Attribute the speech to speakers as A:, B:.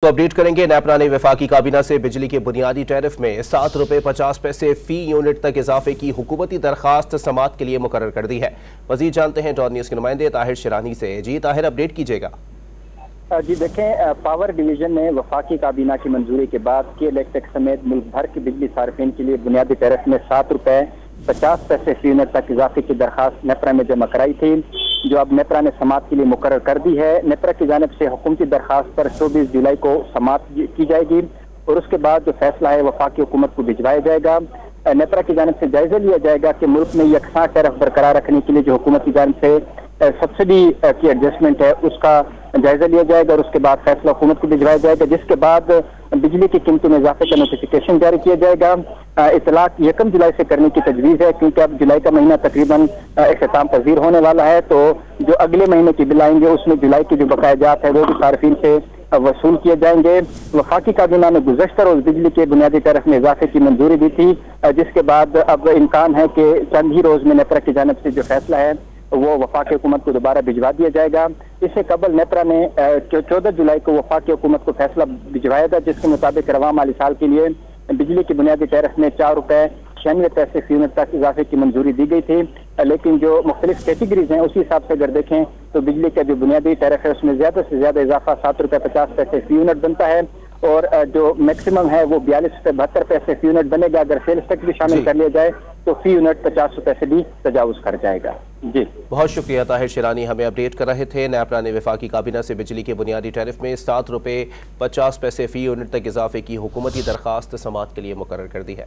A: تو अपडेट करेंगे। नेपरा ने वफाकी काबीना से बिजली के बुनियादी टैरिफ में ₹7.50 फी यूनिट तक इजाफे की हुकूमती दरखास्त समात के लिए मुकर्रर कर दी है। मजीद जानते हैं डॉन न्यूज़ के नुमाइंदे ताहिर शिरानी से। जी ताहिर, अपडेट कीजिएगा।
B: जी देखें, पावर डिवीजन ने वफाकी काबीना की मंजूरी के बाद के इलेक्ट्रिक समेत मुल्क भर के बिजली सार्फिन के लिए बुनियादी टैरिफ में ₹7.50 फी यूनिट तक इजाफे की दरखास्त नेपरा में जमा कराई थी, जो अब नेपरा ने समात के लिए मुकर्रर कर दी है। नेपरा की जानिब से हुकूमती दरखास्त पर 24 जुलाई को समात की जाएगी और उसके बाद जो फैसला है वफाकी हुकूमत को भिजवाया जाएगा। नेपरा की जानिब से जायजा लिया जाएगा कि मुल्क में यकसा टैरिफ बरकरार रखने के लिए जो हुकूमत की जानिब से सब्सिडी की एडजस्टमेंट है उसका जायजा लिया जाएगा और उसके बाद फैसला हुकूमत को भिजवाया जाएगा, जिसके बाद बिजली की कीमतों में इजाफे का नोटिफिकेशन जारी किया जाएगा। इतलाक 1 जुलाई से करने की तजवीज़ है, क्योंकि अब जुलाई का महीना तकरीबन इख्तिताम पजीर होने वाला है। तो जो अगले महीने की बिल आएंगे उसमें जुलाई की जो बकायाजात है वो भी सार्फिन से वसूल किए जाएंगे। वफाकी काबीना ने गुज़श्ता रोज बिजली के बुनियादी टैरिफ में इजाफे की मंजूरी दी थी, जिसके बाद अब इम्कान है कि चंद ही रोज में नेपरा की जानिब से जो फैसला है वो वफाकी हुकूमत को दोबारा भिजवा दिया जाएगा। इससे कबल नेपरा ने 14 जुलाई को वफाकी हुकूमत को फैसला भिजवाया था, जिसके मुताबिक रवा माली साल के लिए बिजली की बुनियादी टैरिफ में ₹4.96 फी यूनिट तक इजाफे की मंजूरी दी गई थी। लेकिन जो मुख्तलिफ कैटेगरीज हैं उसी हिसाब से अगर देखें तो बिजली का जो बुनियादी टैरिफ है उसमें ज्यादा से ज्यादा इजाफा ₹7.50 फी यूनिट बनता है और जो मैक्सिमम है वो ₹42.72 फी यूनिट बनेगा। अगर सेल्स टैक्स भी शामिल कर लिया जाए तो फी यूनिट ₹50 से भी तजावुज कर जाएगा। जी
A: बहुत शुक्रिया ताहिर शिरानी, हमें अपडेट कर रहे थे। नेपरा ने वफाकी काबीना से बिजली के बुनियादी टैरिफ में ₹7.50 फी यूनिट तक इजाफे की हुकूमती दरखास्त समात के लिए मुकर्रर कर दी है।